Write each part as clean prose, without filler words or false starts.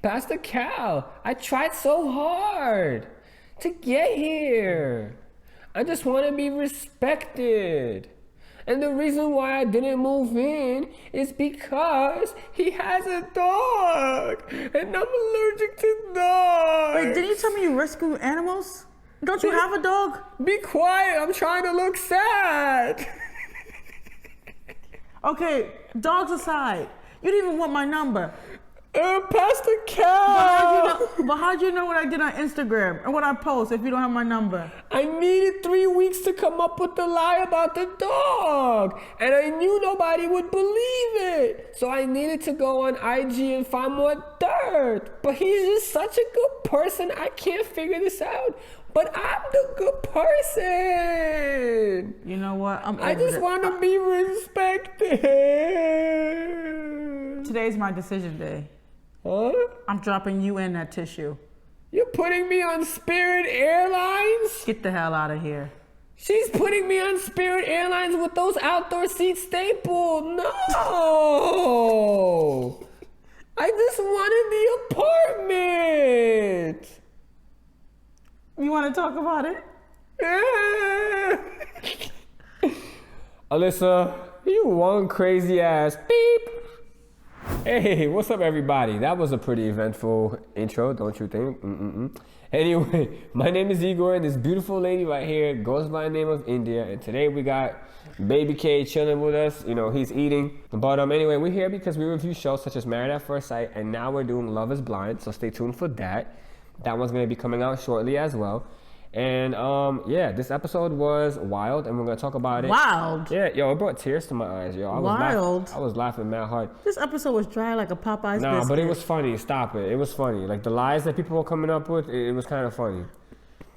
Pastor Cal, I tried so hard to get here. I just want to be respected. And the reason why I didn't move in is because he has a dog. And I'm allergic to dogs. Wait, didn't you tell me you rescue animals? Don't you have a dog? Be quiet, I'm trying to look sad. Okay, dogs aside, you didn't even want my number. Pastor Cal. But how'd you know what I did on Instagram and what I post if you don't have my number? I needed 3 weeks to come up with the lie about the dog. And I knew nobody would believe it. So I needed to go on IG and find more dirt. But he's just such a good person, I can't figure this out. But I'm the good person. You know what? I just want to be respected. Today's my decision day. Huh? I'm dropping you in that tissue. You're putting me on Spirit Airlines? Get the hell out of here. She's putting me on Spirit Airlines with those outdoor seats stapled. No! I just wanted the apartment. You want to talk about it? Alyssa, you one crazy ass beep. Hey, what's up everybody? That was a pretty eventful intro, don't you think? Anyway, my name is Igor and this beautiful lady right here goes by the name of India, and today we got Baby K chilling with us. You know, he's eating. But anyway, we're here because we review shows such as Married at First Sight, and now we're doing Love is Blind, so stay tuned for that. That one's going to be coming out shortly as well. And yeah, this episode was wild, and we're gonna talk about it. Wild? Yeah, yo, it brought tears to my eyes, yo. I was laughing mad hard. This episode was dry like a Popeye's biscuit. But it was funny. Stop it. It was funny. Like the lies that people were coming up with, it was kind of funny.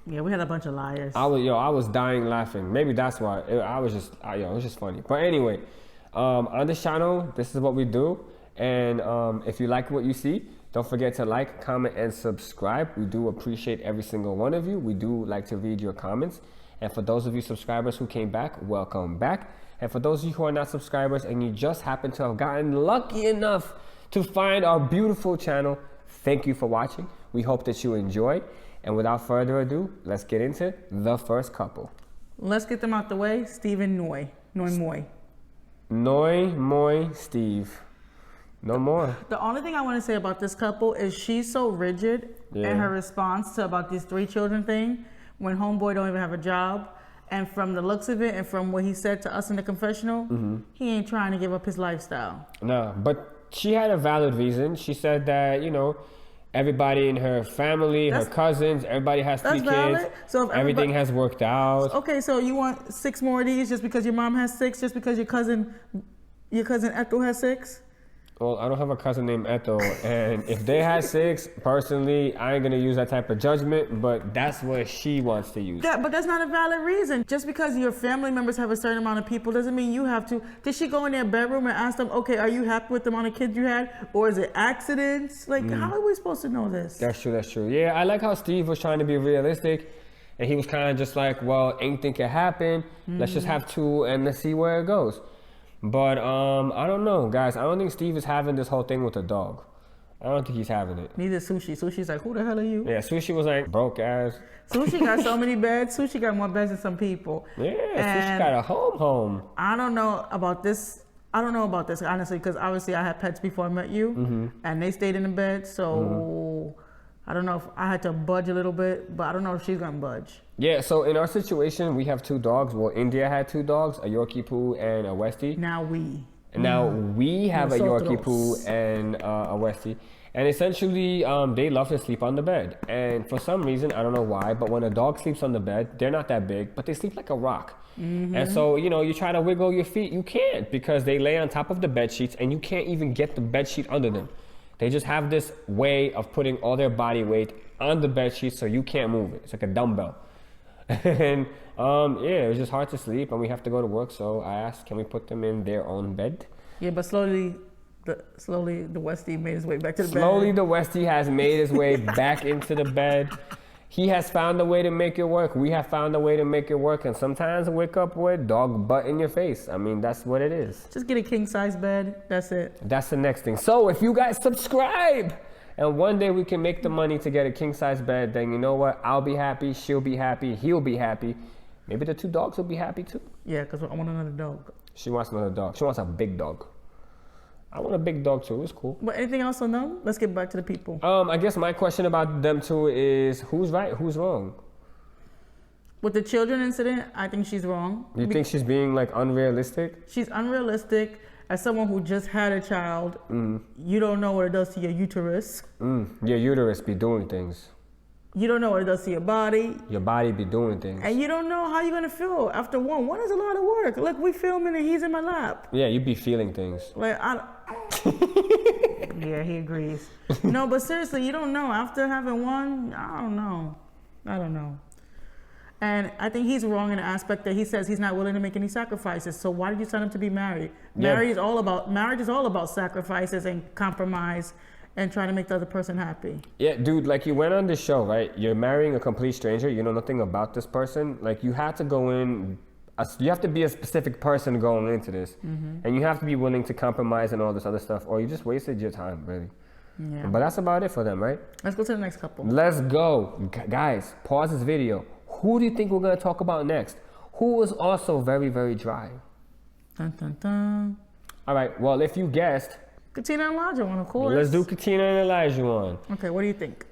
Yeah, we had a bunch of liars. I was dying laughing. Maybe that's why. It was just funny. But anyway, on this channel, this is what we do. And if you like what you see, don't forget to like, comment, and subscribe. We do appreciate every single one of you. We do like to read your comments. And for those of you subscribers who came back, welcome back. And for those of you who are not subscribers and you just happen to have gotten lucky enough to find our beautiful channel, thank you for watching. We hope that you enjoy. And without further ado, let's get into the first couple. Let's get them out the way. Steve and Noi. Moi. Moi, Steve. No more. The only thing I want to say about this couple is she's so rigid in her response to about these 3 children thing when homeboy don't even have a job. And from the looks of it and from what he said to us in the confessional, he ain't trying to give up his lifestyle. No, but she had a valid reason. She said that, you know, everybody in her family, her cousins, everybody has 3 kids. So if everything has worked out. Okay, so you want 6 more of these just because your mom has 6, just because your cousin Ethel has 6? Well, I don't have a cousin named Ethel, and if they had 6, personally, I ain't gonna use that type of judgment, but that's what she wants to use. Yeah, but that's not a valid reason. Just because your family members have a certain amount of people doesn't mean you have to. Did she go in their bedroom and ask them, okay, are you happy with the amount of kids you had? Or is it accidents? Like, how are we supposed to know this? That's true. Yeah, I like how Steve was trying to be realistic, and he was kind of just like, well, anything can happen. Let's just have 2, and let's see where it goes. But I don't know, guys. I don't think Steve is having this whole thing with the dog. I don't think he's having it. Neither Sushi. Sushi's like, who the hell are you? Yeah, Sushi was like, broke ass. Sushi got so many beds. Sushi got more beds than some people. Yeah, Sushi got a home. I don't know about this. Honestly, because obviously I had pets before I met you, and they stayed in the bed. So I don't know if I had to budge a little bit, but I don't know if she's gonna budge. Yeah, so in our situation, we have 2 dogs. Well, India had 2 dogs, a Yorkie Poo and a Westie. Now we have a Yorkie Poo and a Westie. And essentially, they love to sleep on the bed. And for some reason, I don't know why, but when a dog sleeps on the bed, they're not that big, but they sleep like a rock. And so, you know, you try to wiggle your feet, you can't, because they lay on top of the bed sheets and you can't even get the bed sheet under them. They just have this way of putting all their body weight on the bed sheet so you can't move it. It's like a dumbbell. And yeah, it was just hard to sleep, and we have to go to work. So I asked, can we put them in their own bed? Yeah, but slowly the Westie made his way back to the bed. Slowly the Westie has made his way back into the bed. He has found a way to make it work. We have found a way to make it work. And sometimes I wake up with dog butt in your face. I mean, that's what it is. Just get a king size bed. That's it. That's the next thing. So if you guys subscribe and one day we can make the money to get a king size bed, then you know what? I'll be happy, she'll be happy, he'll be happy. Maybe the 2 dogs will be happy too. Yeah, because I want another dog. She wants another dog. She wants a big dog. I want a big dog too. It's cool. But anything else on them? Let's get back to the people. I guess my question about them two is who's right, who's wrong? With the children incident, I think she's wrong. You think she's being like unrealistic? She's unrealistic. As someone who just had a child, you don't know what it does to your uterus. Your uterus be doing things. You don't know what it does to your body. Your body be doing things. And you don't know how you're going to feel after one. One is a lot of work. Look, we filming and he's in my lap. Yeah, you be feeling things. Like, yeah, he agrees. No, but seriously, you don't know. After having one, I don't know. And I think he's wrong in the aspect that he says he's not willing to make any sacrifices. So why did you sign him to be married? Marriage is all about sacrifices and compromise and trying to make the other person happy. Yeah, dude, like you went on this show, right? You're marrying a complete stranger. You know nothing about this person. Like you had to go in, you have to be a specific person going into this. And you have to be willing to compromise and all this other stuff, or you just wasted your time, really. Yeah. But that's about it for them, right? Let's go to the next couple. Let's go. Guys, pause this video. Who do you think we're going to talk about next? Who was also very, very dry? Dun, dun, dun. All right, well, if you guessed... Katina and Olajuwon, of course. Let's do Katina and Olajuwon. Okay, what do you think?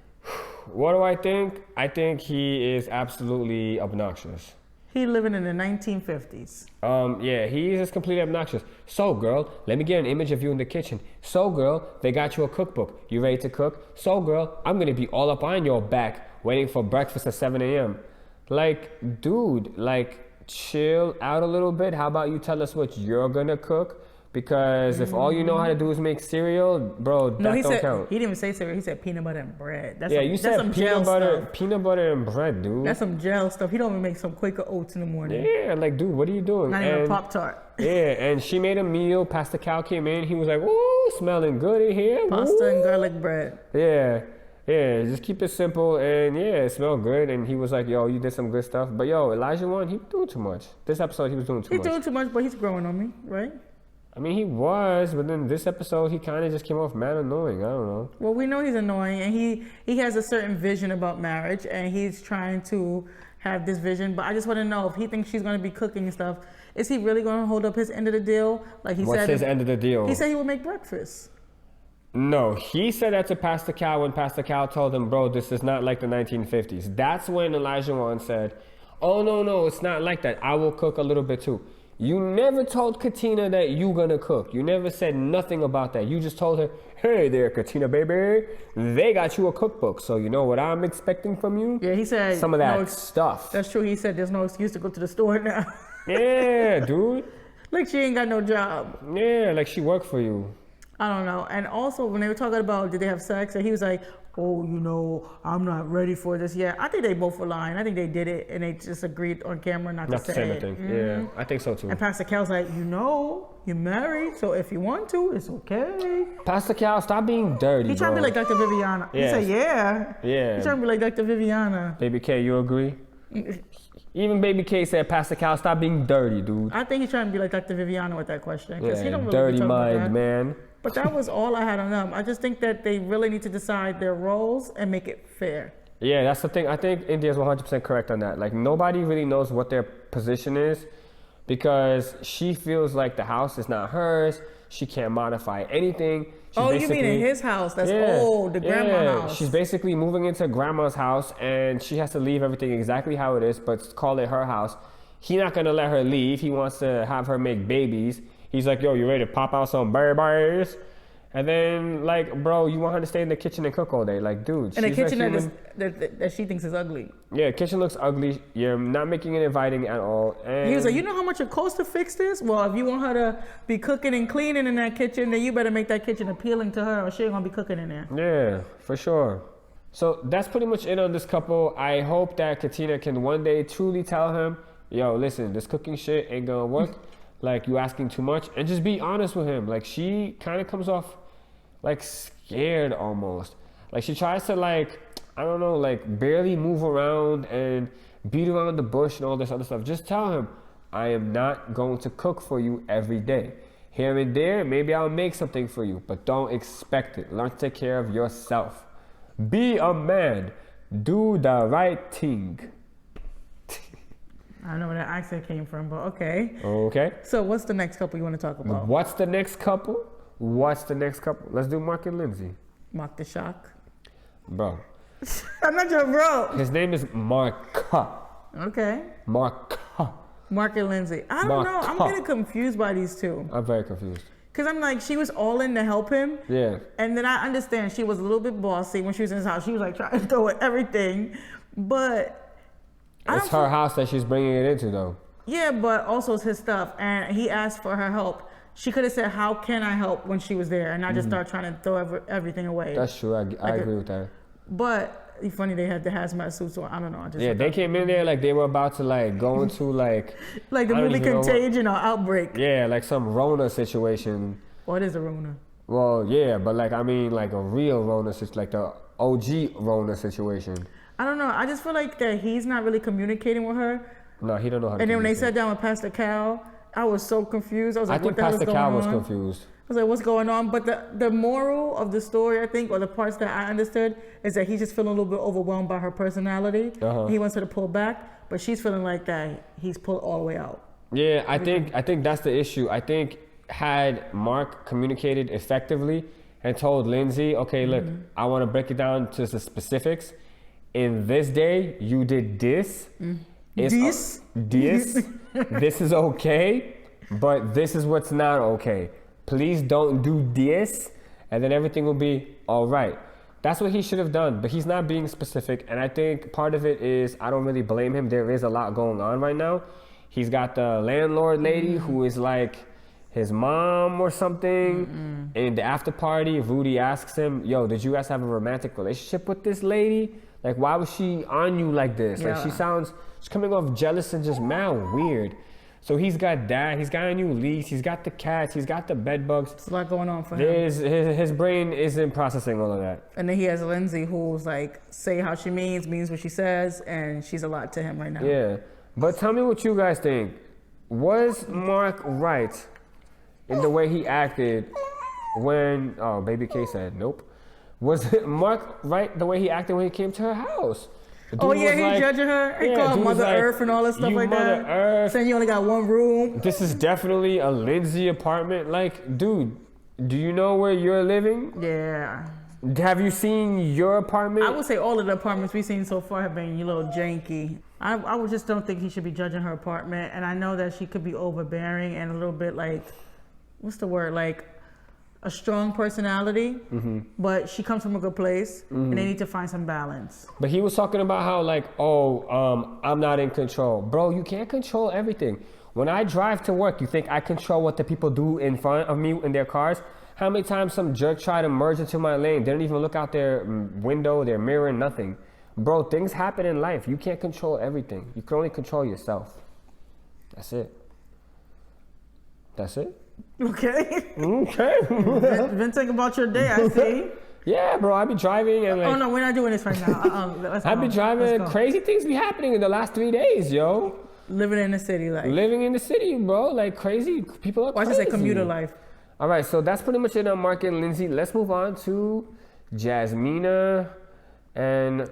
What do I think? I think he is absolutely obnoxious. He living in the 1950s. Yeah, he is just completely obnoxious. So, girl, let me get an image of you in the kitchen. So, girl, they got you a cookbook. You ready to cook? So, girl, I'm going to be all up on your back waiting for breakfast at 7 a.m. Like, dude, like, chill out a little bit. How about you tell us what you're gonna cook? Because if all you know how to do is make cereal, bro, that don't count. He didn't even say cereal. He said peanut butter and bread. That's yeah, some, you that's said some peanut butter and bread, dude. That's some gel stuff. He don't even make some Quaker oats in the morning. Yeah, like, dude, what are you doing? Not even a Pop-Tart. Yeah, and she made a meal. Pastor Cal came in. He was like, ooh, smelling good in here. Pasta and garlic bread. Yeah. Yeah, just keep it simple, and yeah, it smelled good. And he was like, yo, you did some good stuff. But yo, Olajuwon, he was doing too much. This episode, he was doing too much. He's doing too much, but he's growing on me, right? I mean, he was, but then this episode, he kind of just came off mad annoying. I don't know. Well, we know he's annoying, and he has a certain vision about marriage, and he's trying to have this vision. But I just want to know if he thinks she's going to be cooking and stuff, is he really going to hold up his end of the deal? Like he said. What's his end of the deal? He said he would make breakfast. No, he said that to Pastor Cal when Pastor Cal told him, bro, this is not like the 1950s. That's when Olajuwon said, oh, no, it's not like that. I will cook a little bit too. You never told Katina that you gonna cook. You never said nothing about that. You just told her, hey there, Katina, baby. They got you a cookbook. So you know what I'm expecting from you? Yeah, he said. Some of that stuff. That's true. He said there's no excuse to go to the store now. Yeah, dude. Like she ain't got no job. Yeah, like she worked for you. I don't know. And also, when they were talking about did they have sex, and he was like, oh, you know, I'm not ready for this yet. I think they both were lying. I think they did it, and they just agreed on camera not to say anything. Yeah, I think so too. And Pastor Cal's like, you know, you're married, so if you want to, it's okay. Pastor Cal, stop being dirty, He trying to be like Dr. Viviana. Yes. He said, yeah. Yeah. He trying to be like Dr. Viviana. Baby K, you agree? Even Baby K said, Pastor Cal, stop being dirty, dude. I think he's trying to be like Dr. Viviana with that question. Yeah, he don't really dirty mind, man. But that was all I had on them. I just think that they really need to decide their roles and make it fair. Yeah, that's the thing. I think India's 100% correct on that. Like, nobody really knows what their position is because she feels like the house is not hers. She can't modify anything. You mean in his house? That's old, the grandma house. She's basically moving into grandma's house and she has to leave everything exactly how it is, but call it her house. He's not going to let her leave. He wants to have her make babies. He's like, yo, you ready to pop out some babies? And then, like, bro, you want her to stay in the kitchen and cook all day. Like, dude, in the kitchen that she thinks is ugly. Yeah, kitchen looks ugly. You're not making it inviting at all. And he was like, you know how much it costs to fix this? Well, if you want her to be cooking and cleaning in that kitchen, then you better make that kitchen appealing to her or she ain't gonna be cooking in there. Yeah, for sure. So that's pretty much it on this couple. I hope that Katina can one day truly tell him, yo, listen, this cooking shit ain't gonna work. Like, you asking too much, and just be honest with him. Like, she kind of comes off like scared almost. Like, she tries to, like, I don't know, like barely move around and beat around the bush and all this other stuff. Just tell him, I am not going to cook for you every day. Here and there, maybe I'll make something for you, but don't expect it. Learn to take care of yourself. Be a man. Do the right thing. I don't know where that accent came from, but okay. Okay. So what's the next couple you want to talk about? What's the next couple? Let's do Mark and Lindsey. Mark the Shock. Bro. I'm not your bro. His name is Mark. Okay. Mark. Mark and Lindsey. I don't know. I'm getting confused by these two. I'm very confused. Because I'm like, she was all in to help him. Yeah. And then I understand she was a little bit bossy when she was in his house. She was like trying to throw everything. But it's her house that she's bringing it into, though. Yeah, but also it's his stuff. And he asked for her help. She could have said, how can I help when she was there? And not just start trying to throw everything away. That's true. I agree with that. But it's funny they had the hazmat suits on. I don't know. They came in there like they were about to like go into like like the movie Contagion or Outbreak. Yeah, like some Rona situation. What is a Rona? Well, yeah, but like I mean like a real Rona situation, like the OG Rona situation. I don't know. I just feel like that he's not really communicating with her. No, he don't know how to. And then when they sat down with Pastor Cal, I was so confused. I was like, I think Pastor Cal was confused. I was like, what's going on? But the moral of the story, I think, or the parts that I understood, is that he's just feeling a little bit overwhelmed by her personality. He wants her to pull back, but she's feeling like that he's pulled all the way out. Yeah, I think that's the issue. I think had Mark communicated effectively and told Lindsey, okay, look, I want to break it down to the specifics. In this day, you did this. This is okay, but this is what's not okay. Please don't do this, and then everything will be all right. That's what he should have done, but he's not being specific, and I think part of it is, I don't really blame him. There is a lot going on right now. He's got the landlord lady who is like his mom or something. In the after party, Rudy asks him, yo, did you guys have a romantic relationship with this lady? Like, why was she on you like this? Like, she's coming off jealous and just mad weird. So he's got that, he's got a new lease, he's got the cats, he's got the bedbugs. There's a lot going on for him. His brain isn't processing all of that. And then he has Lindsey who's like, say how she means what she says, and she's a lot to him right now. Yeah, but tell me what you guys think. Was Mark right in the way he acted when, oh, Baby K said nope. Was Mark right the way he acted when he came to her house? Oh yeah, he's judging her. He called Mother Earth and all that stuff like that. Mother Earth. Saying you only got one room. This is definitely a Lindsey apartment. Like, dude, do you know where you're living? Yeah. Have you seen your apartment? I would say all of the apartments we've seen so far have been a little janky. I would just don't think he should be judging her apartment. And I know that she could be overbearing and a little bit like, what's the word? Like a strong personality, but she comes from a good place, and they need to find some balance. But he was talking about how like, I'm not in control. Bro, you can't control everything. When I drive to work, you think I control what the people do in front of me in their cars? How many times some jerk tried to merge into my lane, didn't even look out their window, their mirror, nothing. Bro, things happen in life. You can't control everything. You can only control yourself. That's it. That's it. Okay. Okay. Been thinking about your day, I see. Yeah, bro, I be driving and like... Oh, no, we're not doing this right now. I be driving, crazy things be happening in the last 3 days, yo. Living in the city, like... Living in the city, bro. Like, crazy. People are crazy. Why should I say commuter life? All right, so that's pretty much it on Mark and Lindsey. Let's move on to Jasmina and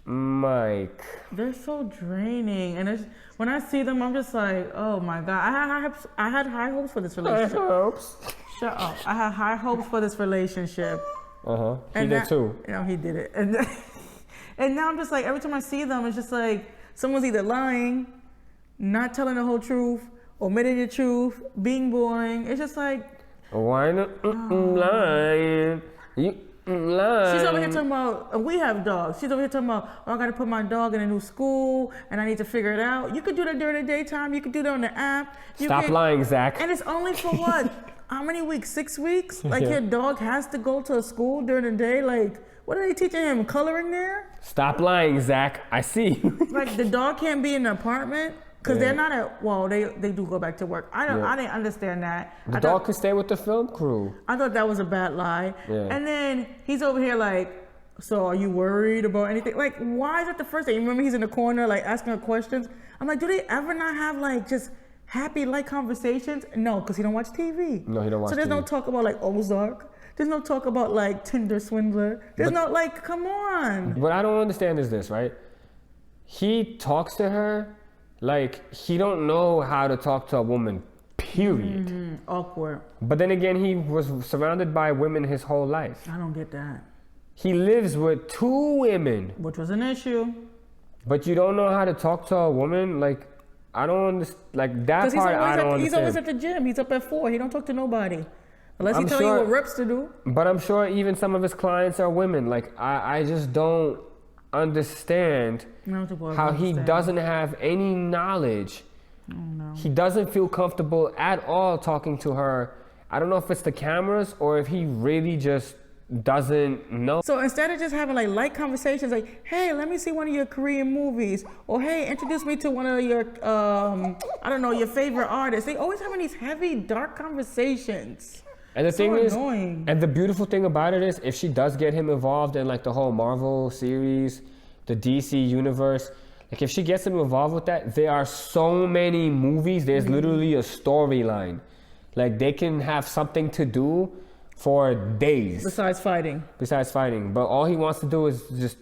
Mike. They're so draining, and when I see them, I'm just like, oh my god. I had high hopes for this relationship. Shut up. I had high hopes for this relationship. He did too. You know, he did it, and now I'm just like, every time I see them, it's just like someone's either lying, not telling the whole truth, omitting the truth, being boring. It's just like, why not lying? You. She's over here talking about, we have dogs. She's over here talking about, I gotta put my dog in a new school and I need to figure it out. You could do that during the daytime. You could do that on the app. Stop lying, Zach. And it's only for what? How many weeks? 6 weeks? Like your dog has to go to a school during the day? Like, what are they teaching him? Coloring there? Stop lying, Zach. I see. Like the dog can't be in an apartment? Because they're not at, well, they do go back to work. I didn't understand that. The dog could stay with the film crew. I thought that was a bad lie. Yeah. And then he's over here like, so are you worried about anything? Like, why is that the first thing? You remember he's in the corner like asking her questions? I'm like, do they ever not have like just happy, light conversations? No, because he don't watch TV. No, he don't watch So there's TV. no talk about like Ozark. There's no talk about like Tinder swindler. There's no like, come on. What I don't understand is this, right? He talks to her like he don't know how to talk to a woman, period. Awkward. But then again, he was surrounded by women his whole life. I don't get that. He lives with 2 women. Which was an issue. But you don't know how to talk to a woman? Like, I don't understand. Like, that part I don't understand. He's always at the gym. He's up at 4. He don't talk to nobody. Unless I'm he tell sure- you what reps to do. But I'm sure even some of his clients are women. Like, I just don't understand how he doesn't have any knowledge. Oh, no. He doesn't feel comfortable at all talking to her. I don't know if it's the cameras or if he really just doesn't know. So instead of just having like light conversations, like, hey, let me see one of your Korean movies, or hey, introduce me to one of your, I don't know, your favorite artists. They always having these heavy, dark conversations. And the So thing is, annoying. and the beautiful thing about it is, if she does get him involved in like the whole Marvel series, the DC universe, like if she gets him involved with that, there are so many movies. There's literally a storyline. Like they can have something to do for days. Besides fighting. But all he wants to do is just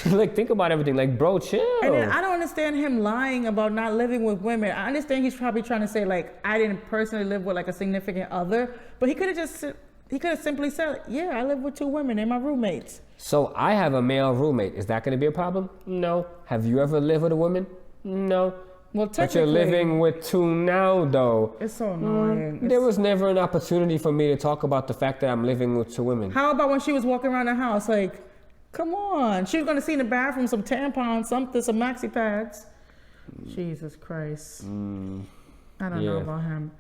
like think about everything. Like, bro, chill. And then I don't understand him lying about not living with women. I understand he's probably trying to say like, I didn't personally live with like a significant other, but he could have simply said, yeah, I live with 2 women. They're my roommates. So I have a male roommate. Is that going to be a problem? No. Have you ever lived with a woman? No. Well, But you're technically, living with 2 now, though. it's so annoying. There was never an opportunity for me to talk about the fact that I'm living with 2 women. How about when she was walking around the house, like, come on. She was going to see in the bathroom some tampons, something, some maxi pads. Jesus Christ. I don't know about him.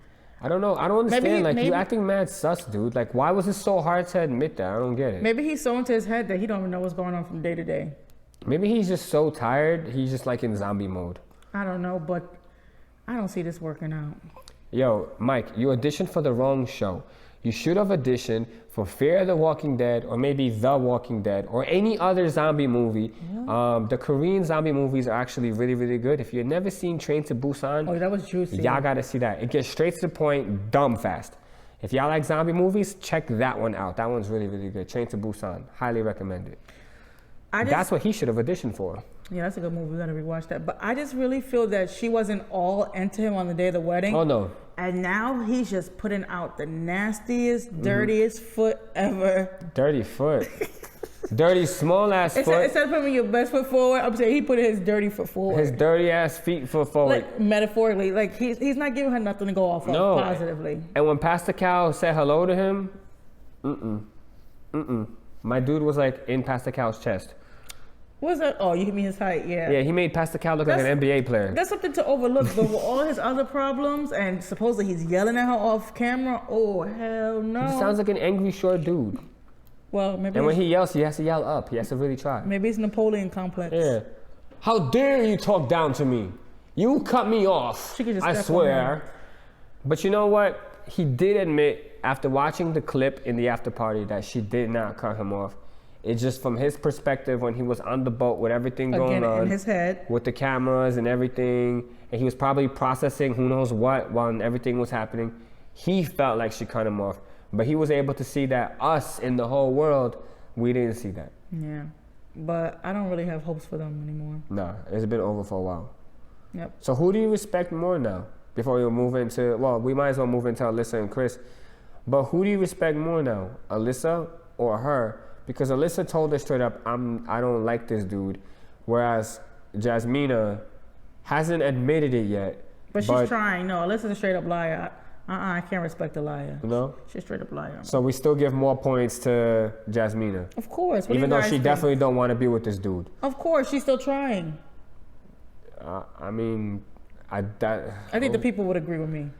I don't know. I don't understand. Maybe you acting mad sus, dude. Like, why was it so hard to admit that? I don't get it. Maybe he's so into his head that he don't even know what's going on from day to day. Maybe he's just so tired. He's just like in zombie mode. I don't know, but I don't see this working out. Yo, Mike, you auditioned for the wrong show. You should have auditioned for Fear the Walking Dead or maybe The Walking Dead or any other zombie movie. Yeah. The Korean zombie movies are actually really, really good. If you've never seen Train to Busan, Oh, that was juicy. y'all gotta see that. It gets straight to the point, dumb fast. If y'all like zombie movies, check that one out. That one's really, really good. Train to Busan, highly recommend it. That's what he should have auditioned for. Yeah, that's a good movie. We gotta rewatch that. But I just really feel that she wasn't all into him on the day of the wedding. Oh no. And now he's just putting out the nastiest, dirtiest foot ever. Dirty foot. Dirty small ass foot. Instead of putting your best foot forward, I'm saying he put his dirty foot forward. His dirty ass feet foot forward. Like metaphorically, like he's not giving her nothing to go off of positively. And when Pastor Cal said hello to him, my dude was like in Pastor Cal's chest. What's that? Oh, you mean his height? Yeah. Yeah, he made Pastor Cal look like an NBA player. That's something to overlook, but with all his other problems, and supposedly he's yelling at her off camera. Oh hell no! He sounds like an angry short dude. Well, maybe. And when he yells, he has to yell up. He has to really try. Maybe it's Napoleon complex. Yeah. How dare you talk down to me? You cut me off. She could just I step swear. But you know what? He did admit after watching the clip in the after party that she did not cut him off. It's just from his perspective when he was on the boat with everything going on. In his head. With the cameras and everything. And he was probably processing who knows what while everything was happening. He felt like she cut him off. But he was able to see that us in the whole world, we didn't see that. Yeah. But I don't really have hopes for them anymore. Nah, it's been over for a while. Yep. So who do you respect more now? Before we move into, well, we might as well move into Alyssa and Chris. But who do you respect more now? Alyssa or her? Because Alyssa told her straight up, I don't like this dude. Whereas Jasmina hasn't admitted it yet. But she's trying. No, Alyssa's a straight up liar. I can't respect a liar. No? She's a straight up liar. So we still give more points to Jasmina. Of course. Even though she definitely don't want to be with this dude. Of course, she's still trying. I mean, I think the people would agree with me.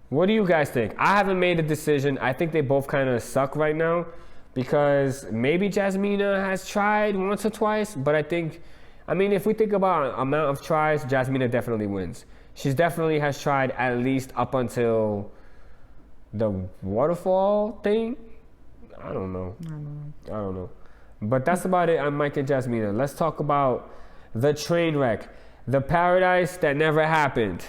What do you guys think? I haven't made a decision. I think they both kind of suck right now because maybe Jasmina has tried once or twice, but I mean, if we think about amount of tries, Jasmina definitely wins. She definitely has tried at least up until the waterfall thing. I don't know. I don't know. But that's about it on Mike and Jasmina. Let's talk about the train wreck. The paradise that never happened.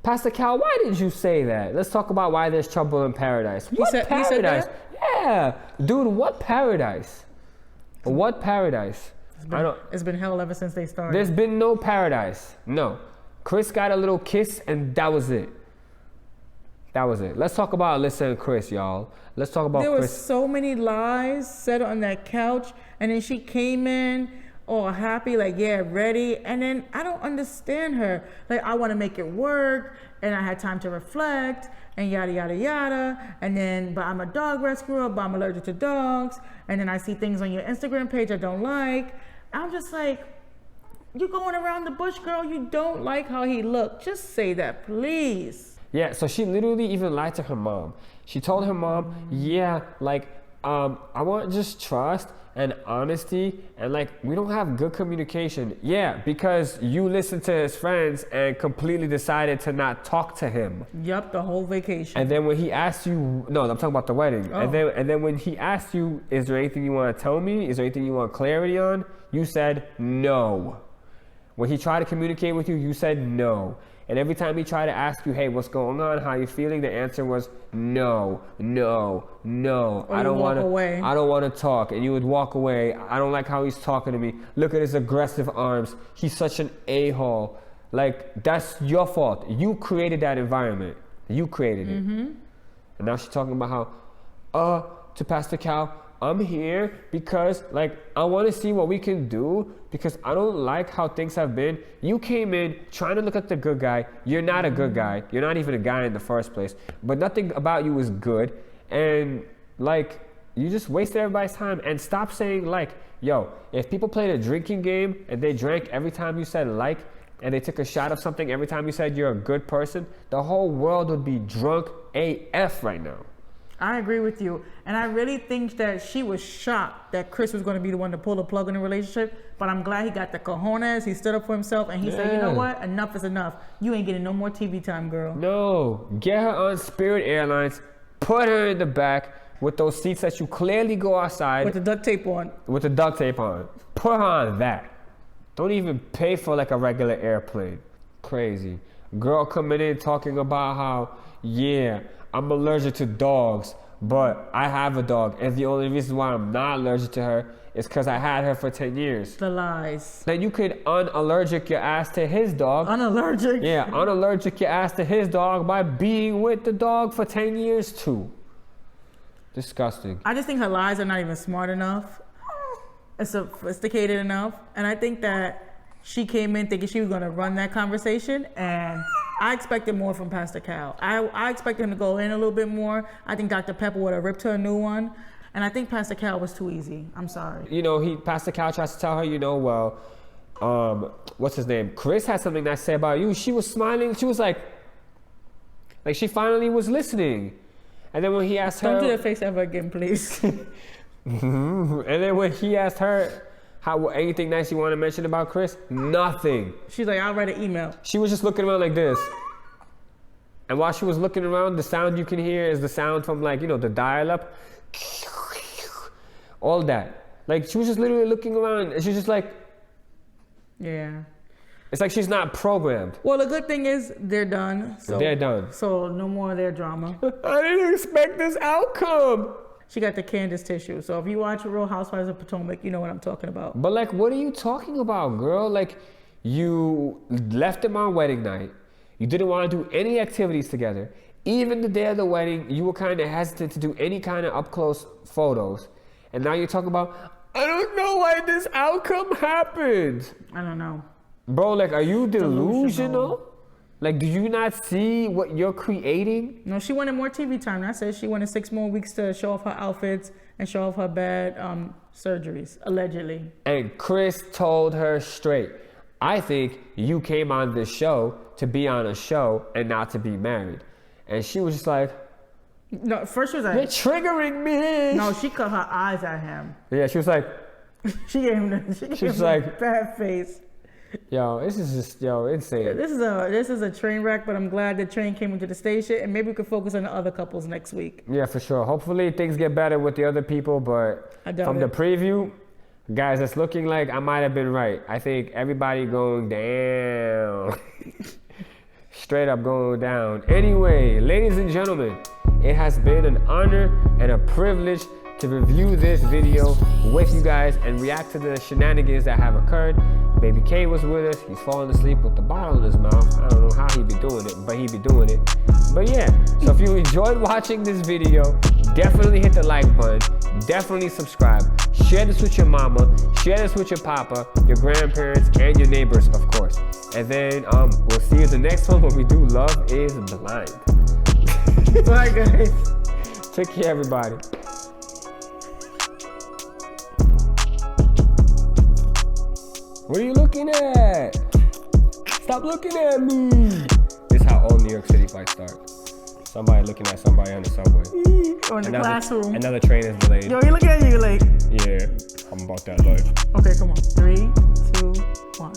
Pastor Cal, why did you say that? Let's talk about why there's trouble in paradise. What paradise? He said that? Yeah. Dude, what paradise? What paradise? It's been hell ever since they started. There's been no paradise. No. Chris got a little kiss and that was it. That was it. Let's talk about Alyssa and Chris, y'all. Let's talk about Chris. There were so many lies said on that couch, and then she came in all happy, like, yeah, ready. And then I don't understand her. Like, I want to make it work, and I had time to reflect, and yada, yada, yada. And then, but I'm a dog rescuer, but I'm allergic to dogs. And then I see things on your Instagram page I don't like. I'm just like, you're going around the bush, girl. You don't like how he looked. Just say that, please. Yeah, so she literally even lied to her mom. She told her mom, yeah, like, I want just trust and honesty, and like, we don't have good communication. Yeah, because you listened to his friends and completely decided to not talk to him. Yup, the whole vacation. And then when he asked you, no, I'm talking about the wedding. Oh. And then when he asked you, is there anything you want to tell me? Is there anything you want clarity on? You said no. When he tried to communicate with you, you said no. And every time he tried to ask you, hey, what's going on? How you feeling? The answer was no, no, no. Or I don't want to talk. And you would walk away. I don't like how he's talking to me. Look at his aggressive arms. He's such an a-hole. Like, that's your fault. You created that environment. You created it. And now she's talking about how, to Pastor Cal, I'm here because, like, I want to see what we can do because I don't like how things have been. You came in trying to look at the good guy. You're not a good guy. You're not even a guy in the first place. But nothing about you is good. And, like, you just wasted everybody's time. And stop saying, like, yo, if people played a drinking game and they drank every time you said like, and they took a shot of something every time you said you're a good person, the whole world would be drunk AF right now. I agree with you. And I really think that she was shocked that Chris was going to be the one to pull the plug in the relationship. But I'm glad he got the cojones. He stood up for himself and he said, you know what? Enough is enough. You ain't getting no more TV time, girl. No. Get her on Spirit Airlines. Put her in the back with those seats that you clearly go outside. With the duct tape on. With the duct tape on. Put her on that. Don't even pay for like a regular airplane. Crazy. Girl coming in talking about how, yeah, I'm allergic to dogs, but I have a dog. And the only reason why I'm not allergic to her is because I had her for 10 years. The lies. Then you could unallergic your ass to his dog. Unallergic? Yeah, unallergic your ass to his dog by being with the dog for 10 years too. Disgusting. I just think her lies are not even smart enough. It's sophisticated enough. And I think that she came in thinking she was going to run that conversation, and I expected more from Pastor Cal. I expected him to go in a little bit more. I think Dr. Pepper would have ripped her a new one. And I think Pastor Cal was too easy. I'm sorry. You know, Pastor Cal tries to tell her, you know, well, what's his name? Chris had something nice to say about you. She was smiling. She was like she finally was listening. And then when he asked her... Don't do that face ever again, please. And then when he asked her anything nice you want to mention about Chris, nothing. She's like, I'll write an email. She was just looking around like this. And while she was looking around, the sound you can hear is the sound from, like, you know, the dial-up. All that. Like, she was just literally looking around and she's just like... Yeah. It's like she's not programmed. Well, the good thing is they're done. So, they're done. So no more of their drama. I didn't expect this outcome. She got the Candace tissue. So if you watch Real Housewives of Potomac, you know what I'm talking about. But, like, what are you talking about, girl? Like, you left him on wedding night. You didn't want to do any activities together. Even the day of the wedding, you were kind of hesitant to do any kind of up-close photos. And now you're talking about, I don't know why this outcome happened. I don't know. Bro, like, are you delusional? Like, do you not see what you're creating? No, she wanted more TV time. I said she wanted 6 more weeks to show off her outfits and show off her bad surgeries, allegedly. And Chris told her straight, I think you came on this show to be on a show and not to be married. And she was just like... No, first she was like... You're triggering me! No, she cut her eyes at him. Yeah, she was like... she gave him a bad face. Yo, this is just, insane. This is a train wreck, but I'm glad the train came into the station, and maybe we could focus on the other couples next week. Yeah, for sure. Hopefully things get better with the other people, but from the preview, Guys, it's looking like I might have been right. I think everybody going down. Straight up going down. Anyway, ladies and gentlemen, it has been an honor and a privilege to review this video with you guys and react to the shenanigans that have occurred. Baby K was with us. He's falling asleep with the bottle in his mouth. I don't know how he be doing it, but he be doing it. But yeah, so if you enjoyed watching this video, definitely hit the like button. Definitely subscribe. Share this with your mama. Share this with your papa, your grandparents, and your neighbors, of course. And then we'll see you in the next one when we do Love is Blind. Bye, guys. Take care, everybody. What are you looking at? Stop looking at me. This is how all New York City fights start. Somebody looking at somebody on the subway. Or in the classroom. Another train is delayed. Yo, you looking at you like? Yeah, I'm about that life. Okay, come on. 3, 2, 1.